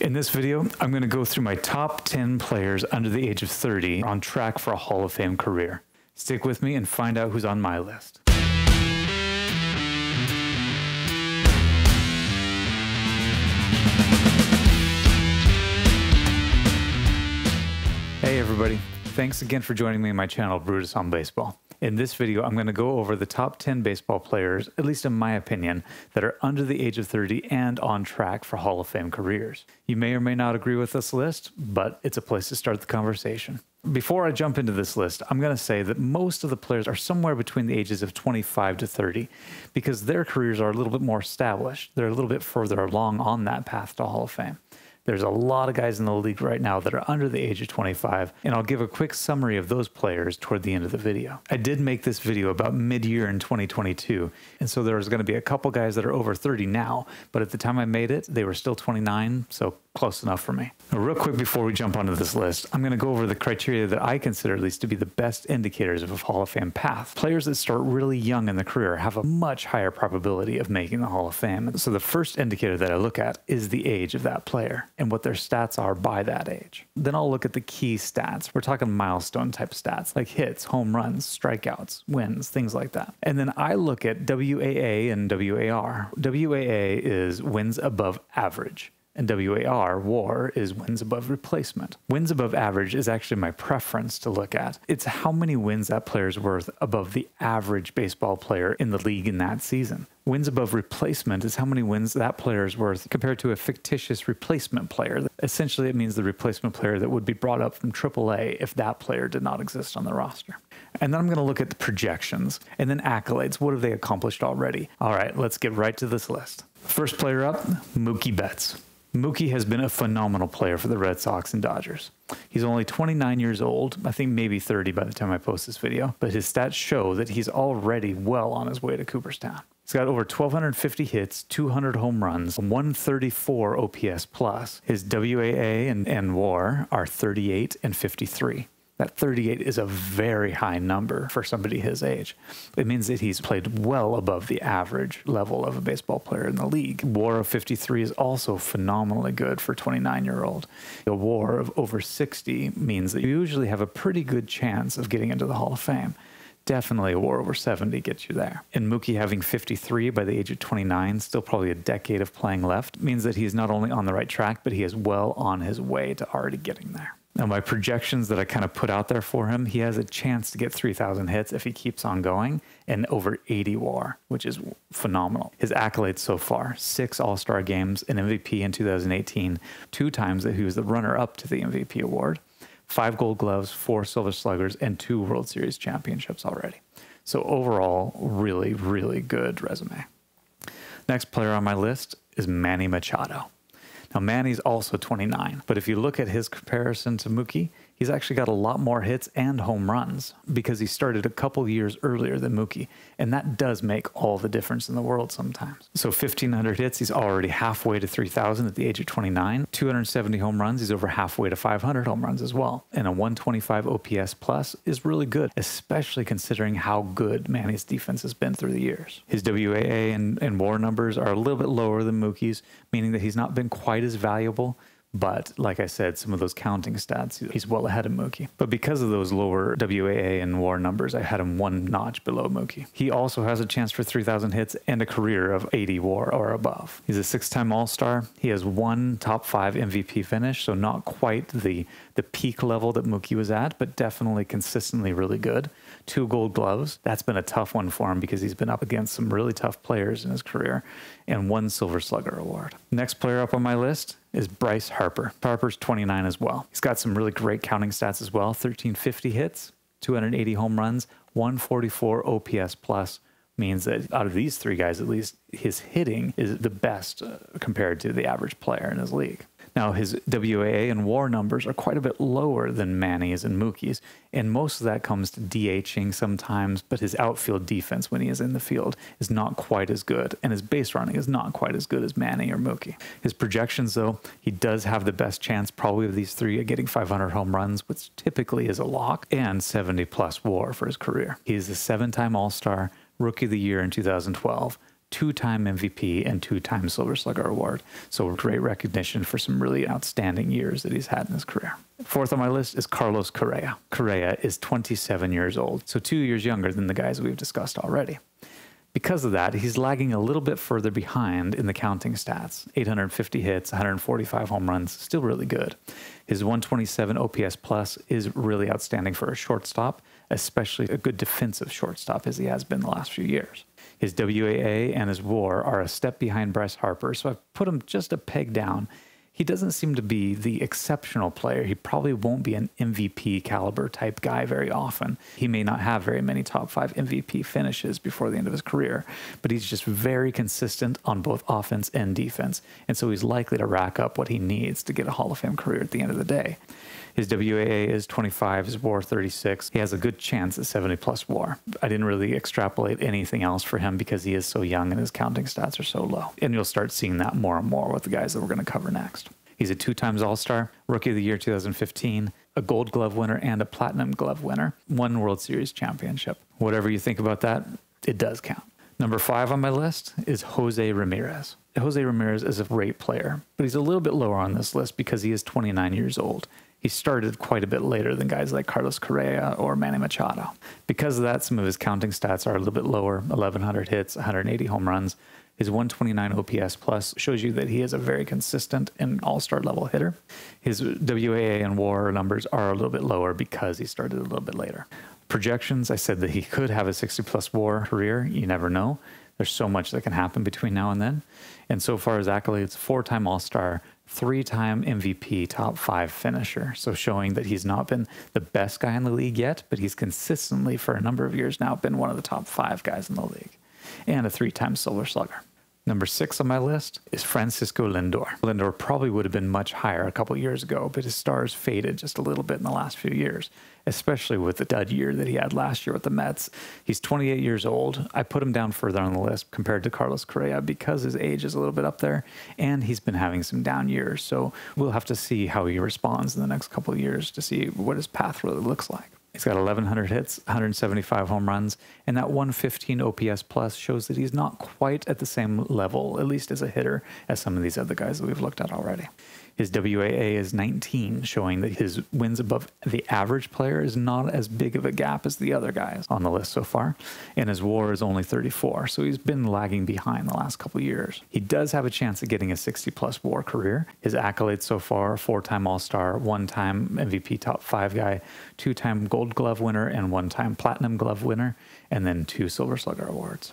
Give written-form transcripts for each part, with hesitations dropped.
In this video, I'm going to go through my top 10 players under the age of 30 on track for a Hall of Fame career. Stick with me and find out who's on my list. Hey everybody, thanks again for joining me on my channel, Brutus on Baseball. In this video, I'm going to go over the top 10 baseball players, at least in my opinion, that are under the age of 30 and on track for Hall of Fame careers. You may or may not agree with this list, but it's a place to start the conversation. Before I jump into this list, I'm going to say that most of the players are somewhere between the ages of 25 to 30 because their careers are a little bit more established. They're a little bit further along on that path to Hall of Fame. There's a lot of guys in the league right now that are under the age of 25, and I'll give a quick summary of those players toward the end of the video. I did make this video about mid-year in 2022, and so there's going to be a couple guys that are over 30 now, but at the time I made it, they were still 29, so close enough for me. Now, real quick before we jump onto this list, I'm going to go over the criteria that I consider at least to be the best indicators of a Hall of Fame path. Players that start really young in the career have a much higher probability of making the Hall of Fame. So the first indicator that I look at is the age of that player and what their stats are by that age. Then I'll look at the key stats. We're talking milestone type stats like hits, home runs, strikeouts, wins, things like that. And then I look at WAA and WAR. WAA is wins above average. And WAR, WAR, is wins above replacement. Wins above average is actually my preference to look at. It's how many wins that player's worth above the average baseball player in the league in that season. Wins above replacement is how many wins that player is worth compared to a fictitious replacement player. Essentially, it means the replacement player that would be brought up from AAA if that player did not exist on the roster. And then I'm going to look at the projections and then accolades. What have they accomplished already? All right, let's get right to this list. First player up, Mookie Betts. Mookie has been a phenomenal player for the Red Sox and Dodgers. He's only 29 years old, I think maybe 30 by the time I post this video, but his stats show that he's already well on his way to Cooperstown. He's got over 1,250 hits, 200 home runs, 134 OPS plus. His WAA and WAR are 38 and 53. That 38 is a very high number for somebody his age. It means that he's played well above the average level of a baseball player in the league. WAR of 53 is also phenomenally good for a 29-year-old. A WAR of over 60 means that you usually have a pretty good chance of getting into the Hall of Fame. Definitely a WAR over 70 gets you there. And Mookie having 53 by the age of 29, still probably a decade of playing left, means that he's not only on the right track, but he is well on his way to already getting there. Now, my projections that I kind of put out there for him, he has a chance to get 3,000 hits if he keeps on going and over 80 WAR, which is phenomenal. His accolades so far, 6 All-Star games, an MVP in 2018, 2 times that he was the runner-up to the MVP award, 5 Gold Gloves, 4 Silver Sluggers, and 2 World Series championships already. So overall, really, really good resume. Next player on my list is Manny Machado. Now, Manny's also 29, but if you look at his comparison to Mookie, he's actually got a lot more hits and home runs because he started a couple years earlier than Mookie, and that does make all the difference in the world sometimes. So 1,500 hits, he's already halfway to 3,000 at the age of 29. 270 home runs, he's over halfway to 500 home runs as well. And a 125 OPS plus is really good, especially considering how good Manny's defense has been through the years. His WAA and WAR numbers are a little bit lower than Mookie's, meaning that he's not been quite as valuable. But like I said, some of those counting stats, he's well ahead of Mookie. But because of those lower WAA and WAR numbers, I had him one notch below Mookie. He also has a chance for 3,000 hits and a career of 80 WAR or above. He's a 6-time All-Star. He has 1 top 5 MVP finish, so not quite the peak level that Mookie was at, but definitely consistently really good. 2 Gold Gloves. That's been a tough one for him because he's been up against some really tough players in his career. And 1 Silver Slugger award. Next player up on my list is Bryce Harper. Harper's 29 as well. He's got some really great counting stats as well. 1,350 hits, 280 home runs, 144 OPS plus. Means that out of these 3 guys, at least, his hitting is the best compared to the average player in his league. Now, his WAA and WAR numbers are quite a bit lower than Manny's and Mookie's, and most of that comes to DHing sometimes, but his outfield defense when he is in the field is not quite as good, and his base running is not quite as good as Manny or Mookie. His projections, though, he does have the best chance probably of these 3 at getting 500 home runs, which typically is a lock, and 70-plus WAR for his career. He is a 7-time All-Star, Rookie of the Year in 2012, 2-time MVP, and 2-time Silver Slugger Award. So great recognition for some really outstanding years that he's had in his career. Fourth on my list is Carlos Correa. Correa is 27 years old, so 2 years younger than the guys we've discussed already. Because of that, he's lagging a little bit further behind in the counting stats. 850 hits, 145 home runs, still really good. His 127 OPS plus is really outstanding for a shortstop, especially a good defensive shortstop as he has been the last few years. His WAA and his WAR are a step behind Bryce Harper, so I've put him just a peg down. He doesn't seem to be the exceptional player. He probably won't be an MVP caliber type guy very often. He may not have very many top 5 MVP finishes before the end of his career, but he's just very consistent on both offense and defense. And so he's likely to rack up what he needs to get a Hall of Fame career at the end of the day. His WAA is 25, his WAR 36. He has a good chance at 70 plus WAR. I didn't really extrapolate anything else for him because he is so young and his counting stats are so low. And you'll start seeing that more and more with the guys that we're going to cover next. He's a 2-time All-Star, Rookie of the Year 2015, a Gold Glove winner and a Platinum Glove winner, 1 World Series championship. Whatever you think about that, it does count. Number 5 on my list is Jose Ramirez. Jose Ramirez is a great player, but he's a little bit lower on this list because he is 29 years old. He started quite a bit later than guys like Carlos Correa or Manny Machado. Because of that, some of his counting stats are a little bit lower, 1,100 hits, 180 home runs. His 129 OPS plus shows you that he is a very consistent and all-star level hitter. His WAA and WAR numbers are a little bit lower because he started a little bit later. Projections, I said that he could have a 60-plus WAR career. You never know. There's so much that can happen between now and then. And so far as accolades, 4-time All-Star, 3-time MVP, top 5 finisher. So showing that he's not been the best guy in the league yet, but he's consistently for a number of years now been one of the top 5 guys in the league. And a 3-time Silver Slugger. Number 6 on my list is Francisco Lindor. Lindor probably would have been much higher a couple years ago, but his stars faded just a little bit in the last few years, especially with the dud year that he had last year with the Mets. He's 28 years old. I put him down further on the list compared to Carlos Correa because his age is a little bit up there, and he's been having some down years. So we'll have to see how he responds in the next couple of years to see what his path really looks like. He's got 1,100 hits, 175 home runs, and that 115 OPS plus shows that he's not quite at the same level, at least as a hitter, as some of these other guys that we've looked at already. His WAA is 19, showing that his wins above the average player is not as big of a gap as the other guys on the list so far. And his WAR is only 34, so he's been lagging behind the last couple of years. He does have a chance of getting a 60-plus WAR career. His accolades so far, 4-time All-Star, 1-time MVP top 5 guy, 2-time Gold Glove winner and 1-time Platinum Glove winner, and then 2 Silver Slugger awards.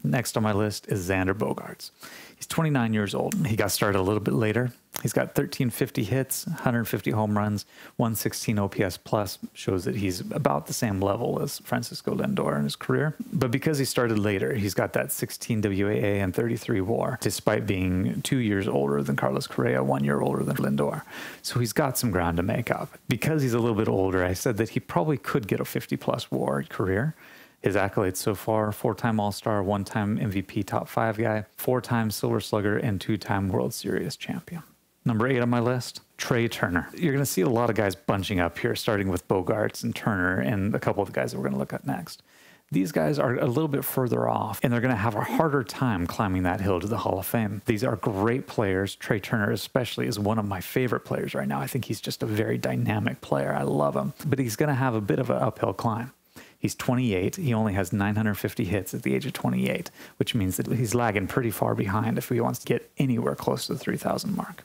Next on my list is Xander Bogaerts. He's 29 years old. He got started a little bit later. He's got 1,350 hits, 150 home runs, 116 OPS plus, shows that he's about the same level as Francisco Lindor in his career. But because he started later, he's got that 16 WAA and 33 WAR, despite being 2 years older than Carlos Correa, 1 year older than Lindor. So he's got some ground to make up. Because he's a little bit older, I said that he probably could get a 50-plus WAR career. His accolades so far, 4-time All-Star, 1-time MVP top 5 guy, 4-time Silver Slugger, and 2-time World Series champion. Number 8 on my list, Trey Turner. You're going to see a lot of guys bunching up here, starting with Bogaerts and Turner and a couple of the guys that we're going to look at next. These guys are a little bit further off, and they're going to have a harder time climbing that hill to the Hall of Fame. These are great players. Trey Turner especially is one of my favorite players right now. I think he's just a very dynamic player. I love him. But he's going to have a bit of an uphill climb. He's 28. He only has 950 hits at the age of 28, which means that he's lagging pretty far behind if he wants to get anywhere close to the 3,000 mark.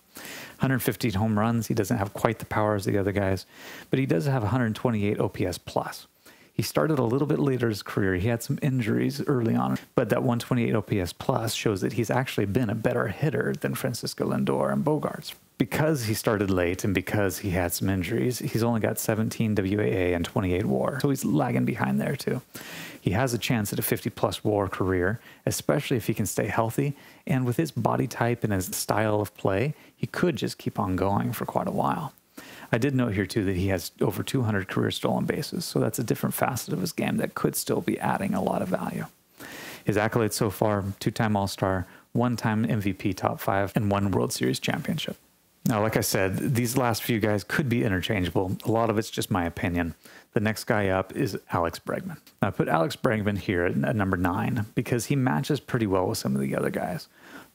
150 home runs. He doesn't have quite the power as the other guys, but he does have 128 OPS plus. He started a little bit later in his career. He had some injuries early on, but that 128 OPS plus shows that he's actually been a better hitter than Francisco Lindor and Bogaerts. Because he started late and because he had some injuries, he's only got 17 WAA and 28 WAR, so he's lagging behind there too. He has a chance at a 50-plus WAR career, especially if he can stay healthy, and with his body type and his style of play, he could just keep on going for quite a while. I did note here too that he has over 200 career stolen bases, so that's a different facet of his game that could still be adding a lot of value. His accolades so far, 2-time All-Star, 1-time MVP top 5, and 1 World Series championship. Now, like I said, these last few guys could be interchangeable. A lot of it's just my opinion. The next guy up is Alex Bregman. Now, I put Alex Bregman here at number 9 because he matches pretty well with some of the other guys.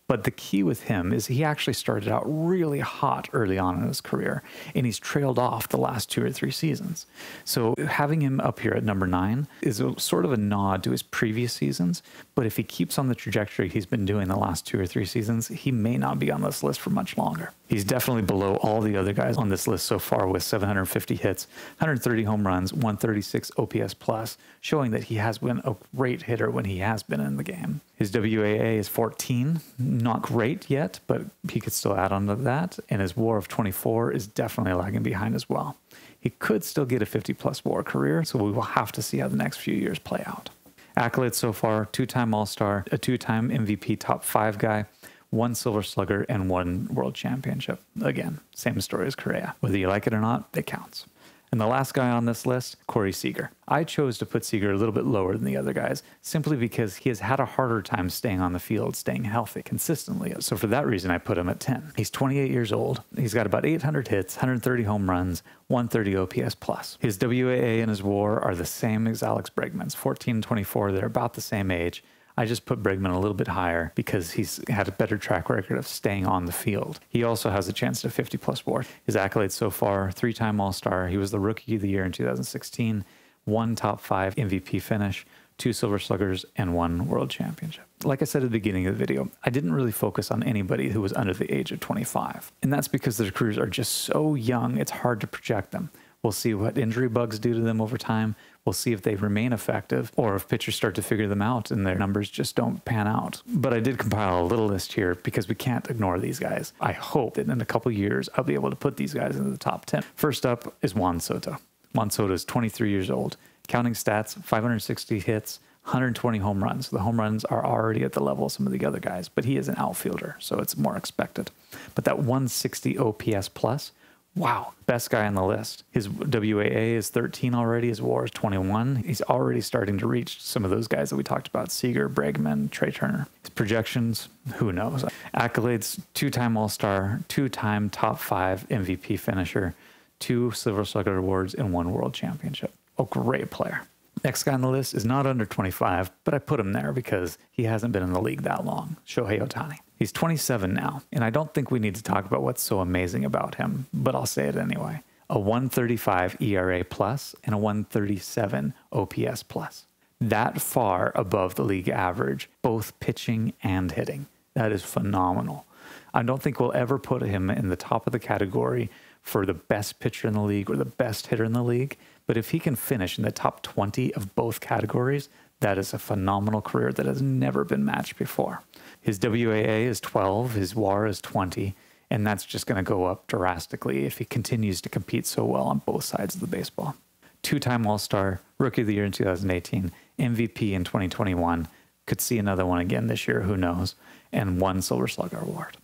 But the key with him is he actually started out really hot early on in his career, and he's trailed off the last 2 or 3 seasons. So having him up here at number 9 is sort of a nod to his previous seasons, but if he keeps on the trajectory he's been doing the last 2 or 3 seasons, he may not be on this list for much longer. He's definitely below all the other guys on this list so far with 750 hits, 130 home runs, 136 OPS plus, showing that he has been a great hitter when he has been in the game. His WAA is 14, not great yet, but he could still add on to that. And his WAR of 24 is definitely lagging behind as well. He could still get a 50-plus WAR career, so we will have to see how the next few years play out. Accolades so far: 2-time All-Star, a 2-time MVP top 5 guy, 1 Silver Slugger, and 1 World Championship. Again, same story as Correa. Whether you like it or not, it counts. And the last guy on this list, Corey Seager. I chose to put Seager a little bit lower than the other guys simply because he has had a harder time staying on the field, staying healthy consistently. So for that reason, I put him at 10. He's 28 years old. He's got about 800 hits, 130 home runs, 130 OPS plus. His WAA and his WAR are the same as Alex Bregman's, 14 and 24. They're about the same age. I just put Bregman a little bit higher because he's had a better track record of staying on the field. He also has a chance to 50-plus WAR. His accolades so far: 3-time All-Star. He was the Rookie of the Year in 2016, 1 top 5 MVP finish, 2 Silver Sluggers, and 1 World Championship. Like I said at the beginning of the video, I didn't really focus on anybody who was under the age of 25. And that's because their careers are just so young, it's hard to project them. We'll see what injury bugs do to them over time. We'll see if they remain effective or if pitchers start to figure them out and their numbers just don't pan out. But I did compile a little list here because we can't ignore these guys. I hope that in a couple years, I'll be able to put these guys into the top 10. First up is Juan Soto. Juan Soto is 23 years old. Counting stats: 560 hits, 120 home runs. The home runs are already at the level of some of the other guys, but he is an outfielder, so it's more expected. But that 160 OPS plus, wow, best guy on the list. His WAA is 13 already. His WAR is 21. He's already starting to reach some of those guys that we talked about: Seager, Bregman, Trey Turner. His projections, who knows? Accolades: 2-time All-Star, 2-time top 5 MVP finisher, 2 Silver Slugger awards, and 1 World Championship. A great player. Next guy on the list is not under 25, but I put him there because he hasn't been in the league that long: Shohei Ohtani. He's 27 now, and I don't think we need to talk about what's so amazing about him, but I'll say it anyway. A 135 ERA plus and a 137 OPS plus. That far above the league average, both pitching and hitting. That is phenomenal. I don't think we'll ever put him in the top of the category for the best pitcher in the league or the best hitter in the league, but if he can finish in the top 20 of both categories, that is a phenomenal career that has never been matched before. His WAA is 12, his WAR is 20, and that's just going to go up drastically if he continues to compete so well on both sides of the baseball. 2-time All-Star, Rookie of the Year in 2018, MVP in 2021, could see another one again this year, who knows, and 1 Silver Slugger award.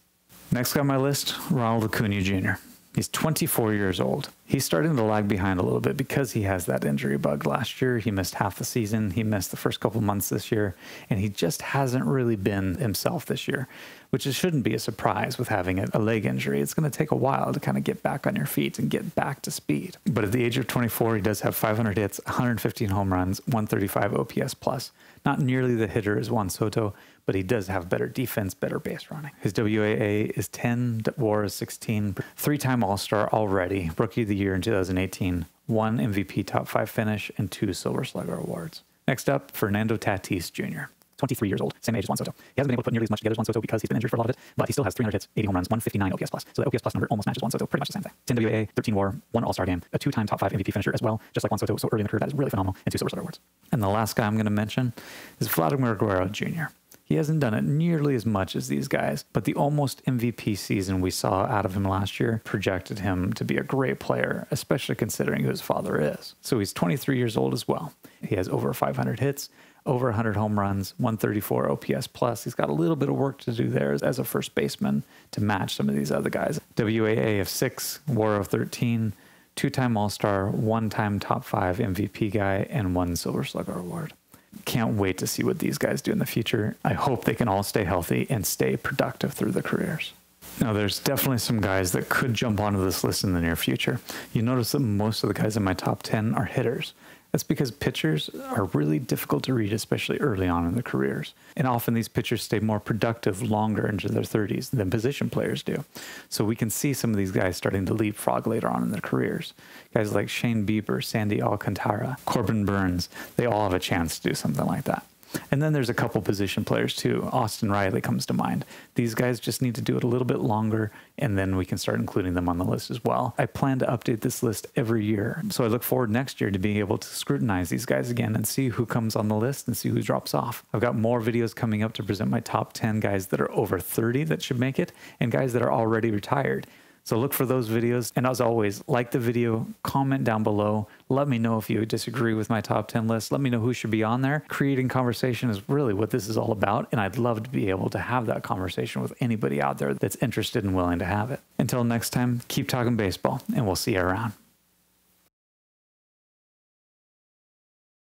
Next guy on my list, Ronald Acuna Jr. He's 24 years old. He's starting to lag behind a little bit because he has that injury bug. Last year, he missed half the season. He missed the first couple months this year, and he just hasn't really been himself this year, which shouldn't be a surprise with having a leg injury. It's going to take a while to kind of get back on your feet and get back to speed. But at the age of 24, he does have 500 hits, 115 home runs, 135 OPS plus. Not nearly the hitter as Juan Soto, but he does have better defense, better base running. His WAA is 10, WAR is 16, 3-time All-Star already, Rookie of the Year in 2018, 1 MVP top 5 finish, and 2 Silver Slugger awards. Next up, Fernando Tatis Jr. 23 years old, same age as Juan Soto. He hasn't been able to put nearly as much together as Juan Soto because he's been injured for a lot of it, but he still has 300 hits, 80 home runs, 159 OPS plus. So the OPS plus number almost matches Juan Soto, pretty much the same thing. 10 WAA, 13 WAR, 1 All-Star game, a 2-time top 5 MVP finisher as well, just like Juan Soto. So early in the career, that is really phenomenal, and 2 Silver Slugger awards. And the last guy I'm going to mention is Vladimir Guerrero Jr. He hasn't done it nearly as much as these guys, but the almost MVP season we saw out of him last year projected him to be a great player, especially considering who his father is. So he's 23 years old as well. He has over 500 hits, over 100 home runs, 134 OPS plus. He's got a little bit of work to do there as a first baseman to match some of these other guys. WAA of 6, WAR of 13, 2-time All-Star, 1-time top 5 MVP guy, and 1 Silver Slugger award. Can't wait to see what these guys do in the future. I hope they can all stay healthy and stay productive through their careers. Now, there's definitely some guys that could jump onto this list in the near future. You notice that most of the guys in my top 10 are hitters. That's because pitchers are really difficult to read, especially early on in their careers. And often these pitchers stay more productive longer into their 30s than position players do. So we can see some of these guys starting to leapfrog later on in their careers. Guys like Shane Bieber, Sandy Alcantara, Corbin Burns, they all have a chance to do something like that. And then there's a couple position players too. Austin Riley comes to mind. These guys just need to do it a little bit longer, and then we can start including them on the list as well. I plan to update this list every year, so I look forward next year to being able to scrutinize these guys again and see who comes on the list and see who drops off. I've got more videos coming up to present my top 10 guys that are over 30 that should make it, and guys that are already retired. So look for those videos. And as always, like the video, comment down below. Let me know if you disagree with my top 10 list. Let me know who should be on there. Creating conversation is really what this is all about. And I'd love to be able to have that conversation with anybody out there that's interested and willing to have it. Until next time, keep talking baseball, and we'll see you around.